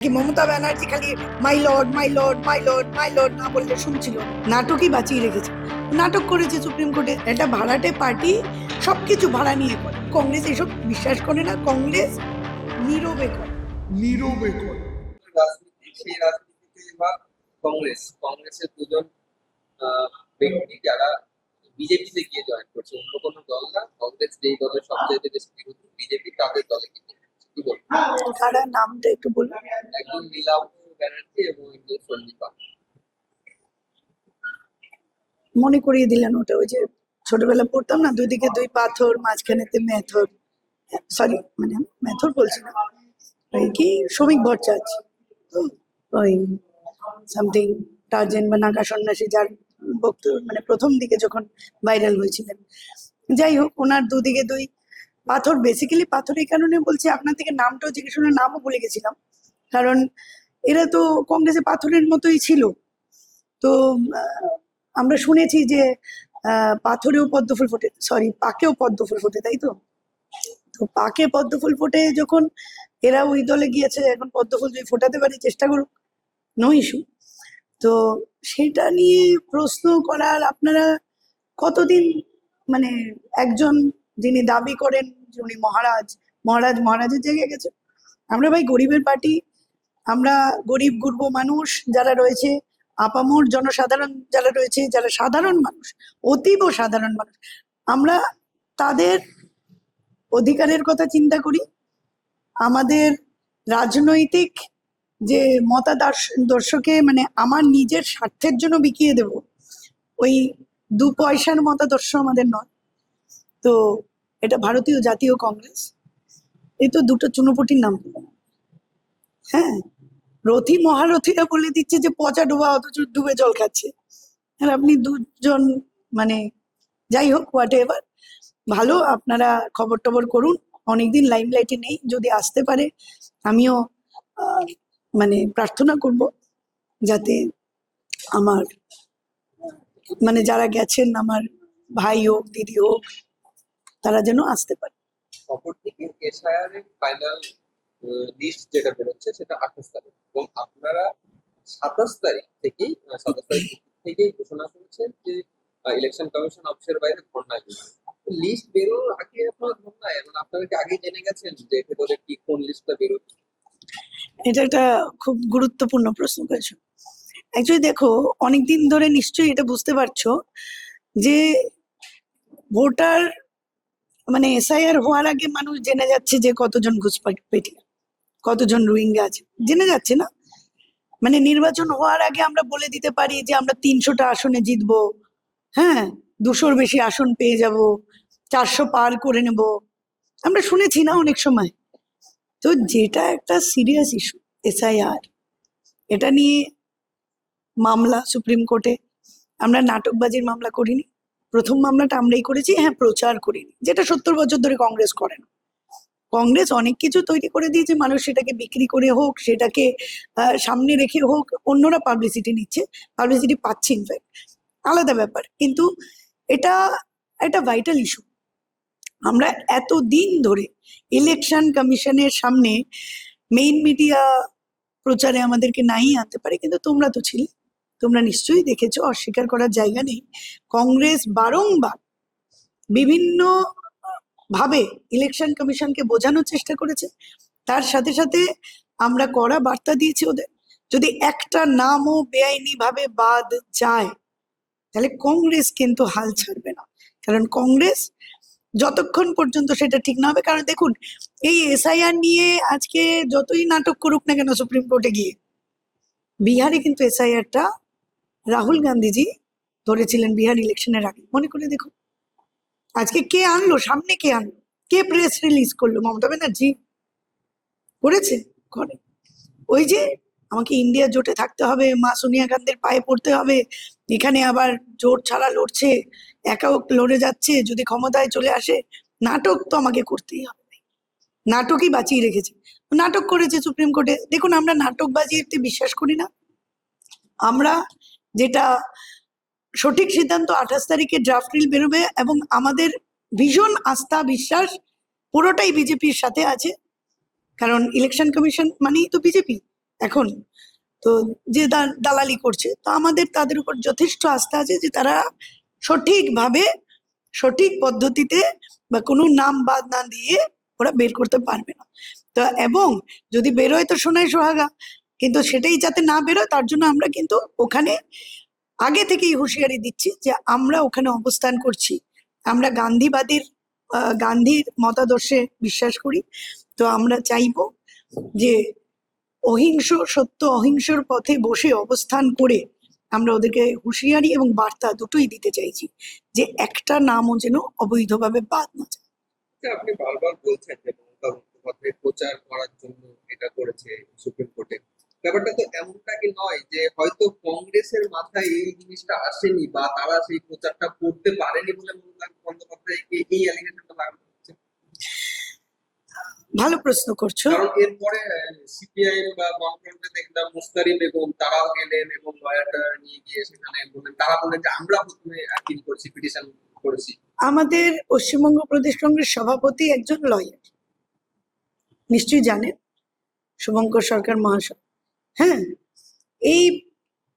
কি মমতা ব্যানার্জি খালি my lord my lord my lord my lord না বললে শুনছিল, নাটকই বাঁচিয়ে রেখেছে। নাটক করেছে সুপ্রিম কোর্টে, একটা ভাড়াটে পার্টি সবকিছু ভাড়া নিয়ে করে। কংগ্রেস এসব বিশ্বাস করে না, কংগ্রেস নীরবে করে, নীরবে করে। রাজনীতি, সেই রাজনীতিতে বা কংগ্রেসের দুজন ব্যক্তি যারা বিজেপিতে গিয়ে জয়েন করছে, অন্য কোনো দল না। কংগ্রেস যেই দলের সবচেয়ে বেশি বিরোধী বিজেপি, তাদের দলে কিন্তু কি বলবো, কারা নামটা একটু বলুন। একজন নীলাভ ব্যানার্জি এবং একজন সন্দীপা। মনে করিয়ে দিলেন ওটা, ওই যে ছোটবেলা পড়তাম না, দুদিকে দুই পাথর মাঝখানেতে মেথর, সরি মানে মেথর বলছি না, ওই কি শ্রমিক ভট্টাচার্য, ওই সামথিং টার্জেন বা নাগা সন্ন্যাসী, যার বক্তব্য মানে প্রথম দিকে যখন ভাইরাল হয়েছিলেন। যাই হোক, ওনার দুদিকে দুই পাথর। বেসিক্যালি পাথর এই কারণে বলছি, আপনার থেকে নামটাও জিজ্ঞেস করে নামও ভুলে গেছিলাম, কারণ এরা তো কংগ্রেসে পাথরের মতোই ছিল। তো আমরা শুনেছি যে পাথরেও পদ্ম ফুল ফোটে, সরি পাকেও পদ্ম ফুল ফোটে, তাই তো? তো পাকে পদ্ম ফুল ফোটে যখন, এরা ওই দলে গিয়েছে, এখন পদ্ম ফুল যদি ফোটাতে পারে চেষ্টা করুক, নো ইস্যু। তো সেটা নিয়ে প্রশ্ন করার আপনারা কতদিন, মানে একজন যিনি দাবি করেন যে উনি মহারাজের জায়গায় গেছে। আমরা ভাই গরিবের পার্টি, আমরা গরিব গুরবো মানুষ যারা রয়েছে, আপামর জনসাধারণ যারা রয়েছে, যারা সাধারণ মানুষ, অতীব সাধারণ মানুষ, আমরা তাদের অধিকারের কথা চিন্তা করি। আমাদের রাজনৈতিক যে মতাদর্শকে মানে আমার নিজের স্বার্থের জন্য বিকিয়ে দেব, ওই 2 পয়সার মতাদর্শ আমাদের নয়। তো এটা ভারতীয় জাতীয় কংগ্রেস। এই তো দুটো চুনোপুটির নাম, হ্যাঁ, রথী মহারথীরা বলে দিচ্ছে যে পচা ডোবা, অথচ ডুবে জল খাচ্ছে। আর আপনি দুজন মানে, যাই হোক, হোয়াট এভার, ভালো, আপনারা খবর টবর করুন। অনেকদিন লাইমলাইটে নেই, যদি আসতে পারে আমিও মানে প্রার্থনা করব যাতে আমার মানে যারা গেছেন, আমার ভাই হোক দিদি হোক, তারা যেন আসতে পারে। অপরদিকে এসআইআর এর ফাইনাল লিস্ট যেটা বেরোচ্ছে সেটা 28 তারিখ, এবং আপনারা 27 তারিখ থেকেই ঘোষণা করেছেন যে ইলেকশন কমিশন অফিসের বাইরে ধর্ণায় বসবেন। লিস্ট বেরোনোর আগে আপনারা ধর্ণায়, এবং আপনারা কি আগে জেনে গেছেন যে ভেতরে কি কোন লিস্টটা বেরোচ্ছে? এটা একটা খুব গুরুত্বপূর্ণ প্রশ্ন করেছো। অ্যাকচুয়ালি দেখো, অনেকদিন ধরে নিশ্চয়ই এটা বুঝতে পারছো যে ভোটার মানে এসআইআর হওয়ার আগে মানুষ জেনে যাচ্ছে যে কতজন ঘুষপেটিয়া, কতজন রোহিঙ্গা আছে, জেনে যাচ্ছে না? মানে নির্বাচন হওয়ার আগে আমরা বলে দিতে পারি যে আমরা 300টা আসনে জিতবো, হ্যাঁ, 200-র বেশি আসন পেয়ে যাব, 400 পার করে নেব, আমরা শুনেছি না অনেক সময়। তো যেটা একটা সিরিয়াস ইস্যু এসআইআর, এটা নিয়ে মামলা সুপ্রিম কোর্টে। আমরা নাটকবাজির মামলা করিনি, প্রথম মামলাটা আমরাই করেছি, হ্যাঁ, প্রচার করিনি, যেটা 70 বছর ধরে কংগ্রেস করে না। কংগ্রেস অনেক কিছু তৈরি করে দিয়েছে, মানুষ সেটাকে বিক্রি করে হোক, সেটাকে সামনে রেখে হোক, অন্যরা পাবলিসিটি নিচ্ছে, পাবলিসিটি পাচ্ছে, ইনফ্যাক্ট আলাদা ব্যাপার, কিন্তু এটা একটা ভাইটাল ইস্যু। আমরা এতদিন ধরে ইলেকশন কমিশনের সামনে মেইন মিডিয়া প্রচারে আমাদেরকে নাই আনতে পারে, কিন্তু তোমরা তো ছিলে, তোমরা নিশ্চয়ই দেখেছো, অস্বীকার করার জায়গা নেই। কংগ্রেস বারংবার বিভিন্ন ভাবে ইলেকশন কমিশনকে বোঝানোর চেষ্টা করেছে। তার সাথে সাথে আমরা কড়া বার্তা দিয়েছি ওদের, যদি একটা নামও বেআইনি ভাবে বাদ যায় তাহলে কংগ্রেস কিন্তু হাল ছাড়বে না। কারণ কংগ্রেস যতক্ষণ পর্যন্ত সেটা ঠিক না হবে, কারণ দেখুন, এই এসআইআর নিয়ে আজকে যতই নাটক করুক না কেন সুপ্রিম কোর্টে গিয়ে, বিহারে কিন্তু এসআইআরটা রাহুল গান্ধীজি ধরেছিলেন বিহার ইলেকশনের আগে, মনে করে দেখুন। আজকে কে আনলো সামনে, কে আনলো, কে প্রেস রিলিজ করলো? মমতা ব্যানার্জি করেছে? করে। ওই যে আমাকে ইন্ডিয়া জোটে থাকতে হবে, মা সোনিয়া গান্ধীর পায়ে পড়তে হবে, এখানে আবার জোট ছাড়া লড়ছে, একাও লড়ে যাচ্ছে, যদি ক্ষমতায় চলে আসে, নাটক তো আমাকে করতেই হবে। নাটকই বাঁচিয়ে রেখেছে, নাটক করেছে সুপ্রিম কোর্টে। দেখুন, আমরা নাটকবাজিতে বিশ্বাস করি না। আমরা যেটা সঠিক সিদ্ধান্ত, 28 তারিখে ড্রাফট রিল বেরোবে, এবং আমাদের ভীষণ আস্থা বিশ্বাস পুরোটাই বিজেপির সাথে আছে, কারণ ইলেকশন কমিশন মানেই তো বিজেপি। এখন তো যে দালালি করছে, তো আমাদের তাদের উপর যথেষ্ট আস্থা আছে যে তারা সঠিকভাবে সঠিক পদ্ধতিতে বা কোনো নাম বাদ না দিয়ে ওরা বের করতে পারবে না। তো এবং যদি বেরোয় তো সোনায় সোহাগা, কিন্তু সেটাই যাতে না বেরোয় তার জন্য আমরা কিন্তু ওখানে আগে থেকেই হুঁশিয়ারি দিচ্ছি যে আমরা ওখানে অবস্থান করছি। আমরা গান্ধীর মতাদর্শে বিশ্বাস করি। তো আমরা চাইবো যে সত্য অহিংসর পথে বসে অবস্থান করে আমরা ওদেরকে হুঁশিয়ারি এবং বার্তা দুটোই দিতে চাইছি যে একটা নামও যেন অবৈধভাবে বাদ না যায়। আপনি বারবার বলছেন যে মমতা বন্দ্যোপাধ্যায় প্রচার করার জন্য এটা করেছে সুপ্রিম কোর্টে। ব্যাপারটা তো এমনটা কি নয় যে হয়তো কংগ্রেসের মাথায় এই জিনিসটা আসেনি বা তারা সেই প্রচারটা করতে পারেনি বলে মমতা বন্দ্যোপাধ্যায়কে এই অ্যালিগেশনটা লাগানো হচ্ছে? ভালো প্রশ্ন করছো। কারণ এরপরে সিপিআইএম বা বামফ্রন্টে দেখলাম মুস্তারিম বেগম তারাও গেলেন এবং লয়ারটা নিয়ে গিয়ে সেখানে বললেন, তারা বললেন যে আমরা প্রথমে আপিল করেছি, পিটিশন করেছি। আমাদের পশ্চিমবঙ্গ প্রদেশ কংগ্রেস সভাপতি একজন লয়ার, নিশ্চয়ই জানেন, শুভঙ্কর সরকার মহাশয়। হ্যাঁ, এই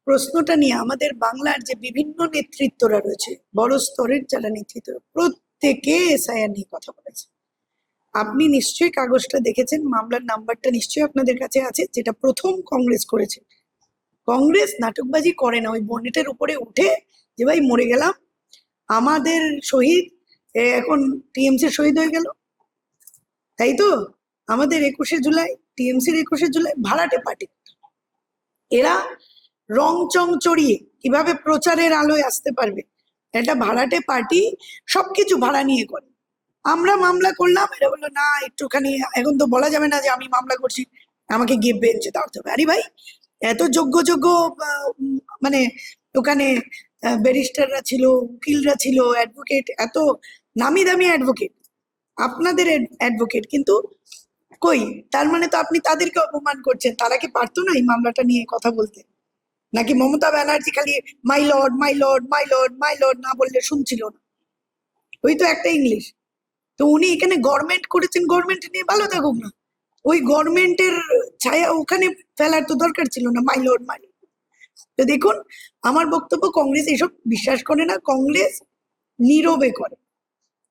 প্রশ্নটা নিয়ে আমাদের বাংলার যে বিভিন্ন নেতৃত্বরা রয়েছে, বড় স্তরের যারা নেতৃত্ব, প্রত্যেকে এসআইআর নিয়ে কথা বলেছে। আপনি নিশ্চয়ই কাগজটা দেখেছেন, মামলার নাম্বারটা নিশ্চয়ই আপনাদের কাছে আছে, যেটা প্রথম কংগ্রেস করেছে। কংগ্রেস নাটকবাজি করে না, ওই বনেটের উপরে উঠে যে ভাই মরে গেলাম, আমাদের শহীদ এখন টিএমসির শহীদ হয়ে গেল, তাই তো আমাদের 21শে জুলাই, টিএমসির 21শে জুলাই ভাড়াটে পার্টি। এরা রং চং চড়িয়ে কিভাবে প্রচারের আলোয় আসতে পারবে, একটা ভাড়াটে পার্টি সবকিছু ভাড়া নিয়ে করে। আমরা মামলা করলাম, এরা বললো না একটুখানি, এখন তো বলা যাবে না যে আমি মামলা করছি, আমাকে গিয়ে বেঞ্চে দাঁড়াতে হবে। আরে ভাই, এত যোগ্য মানে ওখানে ব্যারিস্টাররা ছিল, উকিলরা ছিল, অ্যাডভোকেট, এত নামি দামি অ্যাডভোকেট, আপনাদের অ্যাডভোকেট, কিন্তু কই? তার মানে তো আপনি তাদেরকে অপমান করছেন। তারা কি পারতো না এই মামলাটা নিয়ে কথা বলতে? নাকি মমতা ব্যানার্জি খালি my lord my lord my lord my lord না বললে শুনছিল না? ওই তো একটা ইংলিশ। তো উনি এখানে গভর্নমেন্ট করেছেন, গভর্নমেন্ট নিয়ে ভালো থাকুক না, ওই গভর্নমেন্টের ছায়া ওখানে ফেলার তো দরকার ছিল না, মাই লর্ড মাই লর্ড। তো দেখুন, আমার বক্তব্য, কংগ্রেস এসব বিশ্বাস করে না, কংগ্রেস নীরবে করে।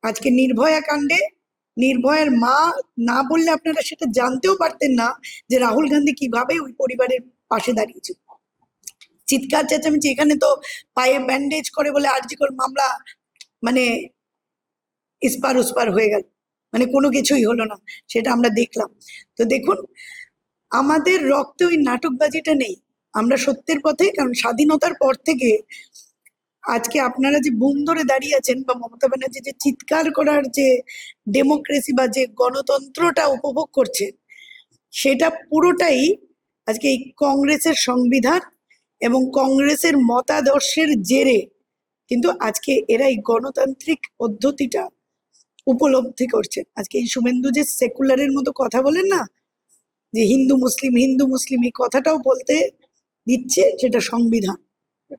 আজকে নির্ভয়া কাণ্ডে নির্ভয়ার মা না বললে আপনারা সেটা জানতেও পারতেন না যে রাহুল গান্ধী কিভাবে ওই পরিবারের পাশে দাঁড়িয়েছে। চিৎকার চেঁচামেচি, এখানে তো পায়ে ব্যান্ডেজ করে বলে আরজিকর মামলা মানে ইস্পার উস্পার হয়ে গেল, মানে কোনো কিছুই হলো না, সেটা আমরা দেখলাম। তো দেখুন, আমাদের রক্তে ওই নাটকবাজিটা নেই, আমরা সত্যের পথে। কারণ স্বাধীনতার পর থেকে আজকে আপনারা যে বুম ধরে দাঁড়িয়ে আছেন, বা মমতা ব্যানার্জি যে চিৎকার করার যে ডেমোক্রেসি বা যে গণতন্ত্রটা উপভোগ করছেন, সেটা পুরোটাই আজকে এই কংগ্রেসের সংবিধান এবং কংগ্রেসের মতাদর্শের জেরে কিন্তু আজকে এরা এই গণতান্ত্রিক পদ্ধতিটা উপলব্ধি করছেন। আজকে এই শুভেন্দু যে সেকুলারের মতো কথা বলেন না, যে হিন্দু মুসলিম হিন্দু মুসলিম, এই কথাটাও বলতে দিচ্ছে, সেটা সংবিধান।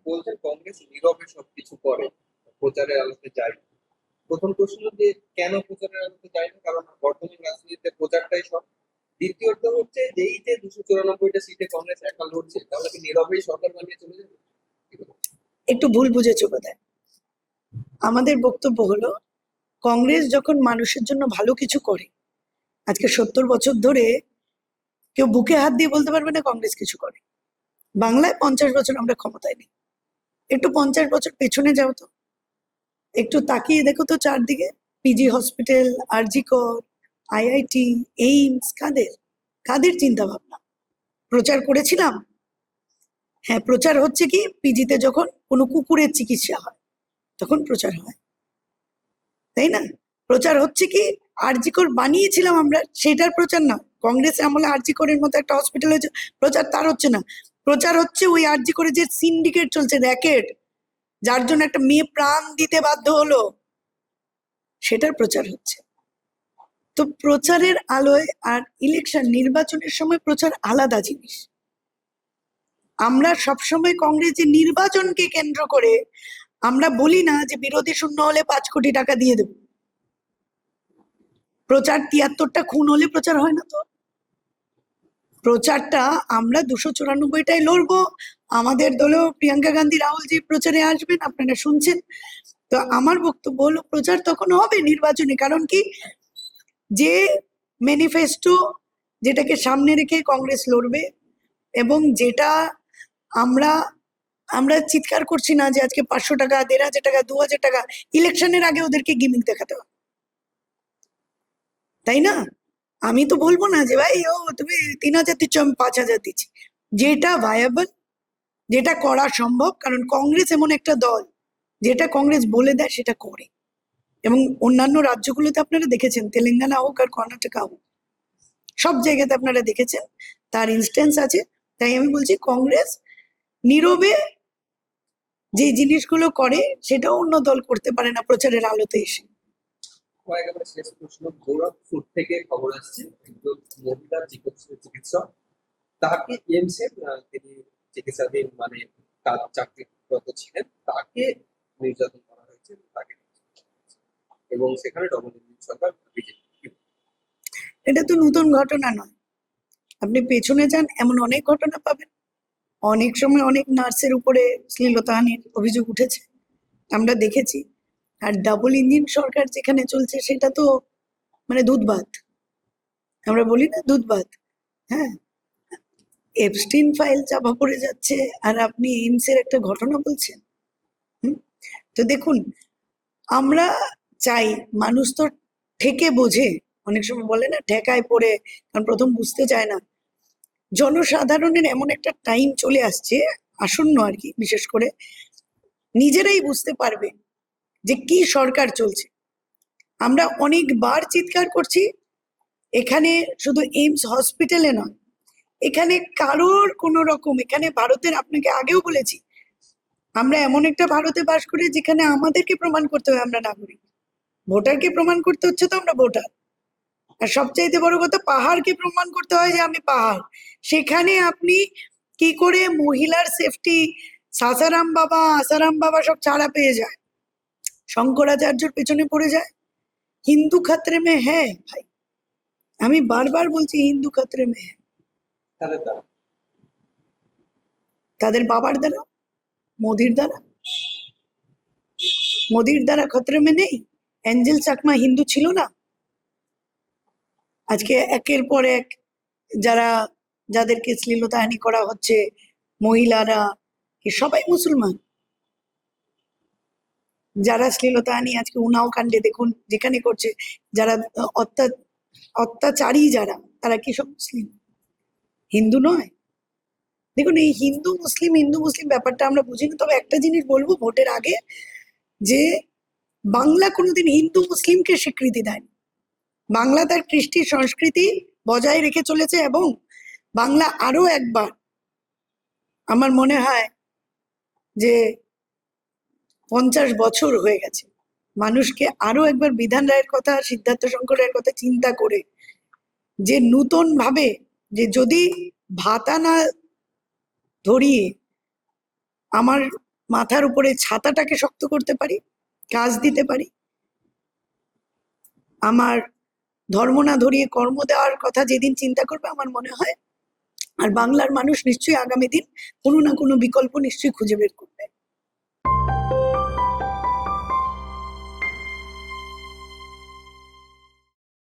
বলছেন কংগ্রেস নীরবে সবকিছু করে, প্রচারের আলোতে যায়। প্রথম প্রশ্ন যে কেন প্রচারের আলোতে যায় না, কারণ বর্তমান রাজনীতিতে প্রচারটাই সব। দ্বিতীয়ত হচ্ছে যে এই যে 294টা সিটে কংগ্রেস একা লড়ছে, তাহলে কি নীরবেই সরকার বানিয়ে চলে যাবে? একটু ভুল বুঝেছো বোধহয়। আমাদের বক্তব্য হলো, কংগ্রেস যখন মানুষের জন্য ভালো কিছু করে, আজকে 70 বছর ধরে কেউ বুকে হাত দিয়ে বলতে পারবে না কংগ্রেস কিছু করে। বাংলায় 50 বছর আমরা ক্ষমতায় নেই, একটু 50 বছর পেছনে যাও তো, একটু তাকিয়ে দেখো তো চারদিকে, পিজি হসপিটাল, আরজি কর, আইআইটি, এইমস, কাদের কাদের চিন্তা ভাবনা? প্রচার করেছিলাম? হ্যাঁ, প্রচার হচ্ছে কি, পিজিতে যখন কোনো কুকুরের চিকিৎসা হয় তখন প্রচার হয়, তাই না? প্রচার হচ্ছে কি, আরজি কর বানিয়েছিলাম আমরা, সেটার প্রচার না। কংগ্রেস আমলে আরজি করের মতো একটা হসপিটাল হয়েছে, প্রচার তার হচ্ছে না। প্রচার হচ্ছে ওই আরজি করে যে সিন্ডিকেট চলছে, র্যাকেট, যার জন্য একটা মেয়ে প্রাণ দিতে বাধ্য হলো, সেটার প্রচার হচ্ছে। তো প্রচারের আলোয় আর ইলেকশন নির্বাচনের সময় প্রচার আলাদা জিনিস। আমরা সবসময় কংগ্রেস যে নির্বাচনকে কেন্দ্র করে আমরা বলি না যে বিরোধী শূন্য হলে 5 কোটি টাকা দিয়ে দেব। প্রচার 73টা খুন হলে প্রচার হয় না তো? প্রচারটা আমরা 294টাই লড়বো। আমাদের দলেও প্রিয়াঙ্কা গান্ধী রাহুল যে প্রচারে আসবেন আপনারা শুনছেন। তো আমার বক্তব্য হলো প্রচার তখন হবে নির্বাচনে, কারণ কি যে ম্যানিফেস্টো যেটাকে সামনে রেখে কংগ্রেস লড়বে এবং যেটা আমরা আমরা চিৎকার করছি না যে আজকে 500 টাকা, 1500 টাকা, 2000 টাকা, ইলেকশনের আগে ওদেরকে গিমিক দেখাতে হবে, তাই না? আমি তো বলবো না যে ভাই ও তুমি 3000 দিচ্ছ, আমি 5000 দিচ্ছি। যেটা ভায়াবল, যেটা করা সম্ভব, কারণ কংগ্রেস এমন একটা দল যেটা কংগ্রেস বলে দেয় সেটা করে। এবং অন্যান্য রাজ্যগুলোতে আপনারা দেখেছেন, তেলেঙ্গানা হোক আর কর্ণাটকা হোক, সব জায়গাতে আপনারা দেখেছেন, তার ইনস্ট্যান্স আছে। তাই আমি বলছি কংগ্রেস নীরবে যে জিনিসগুলো করে সেটা অন্য দল করতে পারে না প্রচারের আলোতে এসে। একেবারে শেষ প্রশ্ন, গোরখপুর থেকে খবর আসছে একজন মহিলা চিকিৎসক, তাকে এইমসে তিনি চিকিৎসাধীন মানে তার চাকরিরত ছিলেন, তাকে নির্যাতন করা হয়েছে, তাকে এবং সেখানে ডবল ইঞ্জিন সরকার বিজেপি। এটা তো নতুন ঘটনা নয়, আপনি পেছনে যান, এমন অনেক ঘটনা পাবেন। অনেক সময় অনেক নার্সের উপরে শ্লীলতাহানির অভিযোগ উঠেছে, আমরা দেখেছি। আর ডাবল ইঞ্জিন সরকার যেখানে চলছে সেটা তো মানে দুধ ভাত, আমরা বলি না দুধ ভাত। হ্যাঁ, এপস্টিন ফাইল চাপা পড়ে যাচ্ছে আর আপনি এইমসের একটা ঘটনা বলছেন। তো দেখুন, আমরা চাই মানুষ তো ঠেকে বোঝে, অনেক সময় বলে না ঠেকায় পড়ে, কারণ প্রথম বুঝতে চায় না। জনসাধারণের এমন একটা টাইম চলে আসছে, আসন্ন আর কি, বিশেষ করে নিজেরাই বুঝতে পারবে যে কি সরকার চলছে। আমরা অনেকবার চিৎকার করছি, এখানে শুধু এইমস হসপিটালে নয়, এখানে কারোর কোনো রকম, এখানে ভারতের, আপনাকে আগেও বলেছি, আমরা এমন একটা ভারতে বাস করি যেখানে আমাদেরকে প্রমাণ করতে হয় আমরা নাগরিক, ভোটারকে প্রমাণ করতে হচ্ছে তো আমরা ভোটার। আর সবচাইতে বড় কথা, পাহাড়কে প্রমাণ করতে হয় যে আমি পাহাড়। সেখানে আপনি কি করে মহিলার সেফটি, আসারাম বাবা সব ছাড়া পেয়ে যায়, শঙ্করাচার্যর পেছনে পড়ে যায়। হিন্দু খাতরে মে হ্যাঁ ভাই, আমি বারবার বলছি হিন্দু খাতরে মে হ্যাঁ। তাদের দ্বারা তাদের বাবার দ্বারা, মোদির দ্বারা, মোদির দ্বারা খতরে মে নেই। অ্যাঞ্জেল চাকমা হিন্দু ছিল না? আজকে একের পর এক যারা, যাদেরকে শ্লীলতাহানি করা হচ্ছে, মহিলারা, এ সবাই মুসলমান। যারা শ্লীলতাহানি আজকে উনাও কাণ্ডে দেখুন যেখানে করছে, যারা অত্যাচারী যারা, তারা কি সব মুসলিম? হিন্দু নয়? দেখুন, এই হিন্দু মুসলিম ব্যাপারটা আমরা বুঝি না। তবে একটা জিনিস বলবো ভোটের আগে, যে বাংলা কোনোদিন হিন্দু মুসলিমকে স্বীকৃতি দেয়নি। বাংলা তার কৃষ্টি সংস্কৃতি বজায় রেখে চলেছে, এবং বাংলা আরো একবার, আমার মনে হয় যে 50 বছর হয়ে গেছে, মানুষকে আরো একবার বিধান রায়ের কথা, সিদ্ধার্থ শঙ্কর রায়ের কথা চিন্তা করে, যে নূতন ভাবে, যে যদি ভাতা না ধরিয়ে আমার মাথার উপরে ছাতাটাকে শক্ত করতে পারি, কাজ দিতে পারি, আমার ধর্ম না ধরিয়ে কর্ম দেওয়ার কথা যেদিন চিন্তা করবে, আমার মনে হয় আর বাংলার মানুষ নিশ্চয়ই আগামী দিন কোনো না কোনো বিকল্প নিশ্চয়ই খুঁজে বের করবে।